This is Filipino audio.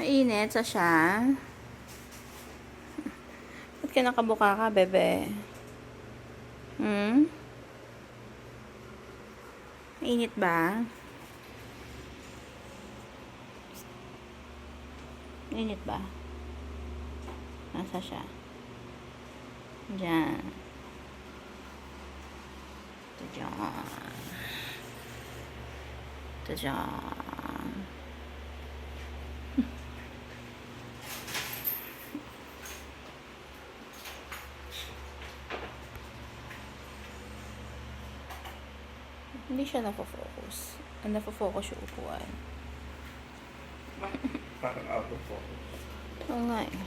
Mainit sa siya. Ba't ka nakabuka ka, bebe? Mainit ba? Mainit ba? Nasa siya? Diyan. Ito dyan. Ito dyan. Hindi siya nafo-focus. Ang nafo-focus yung upuan. Parang out of focus. Oo nga eh.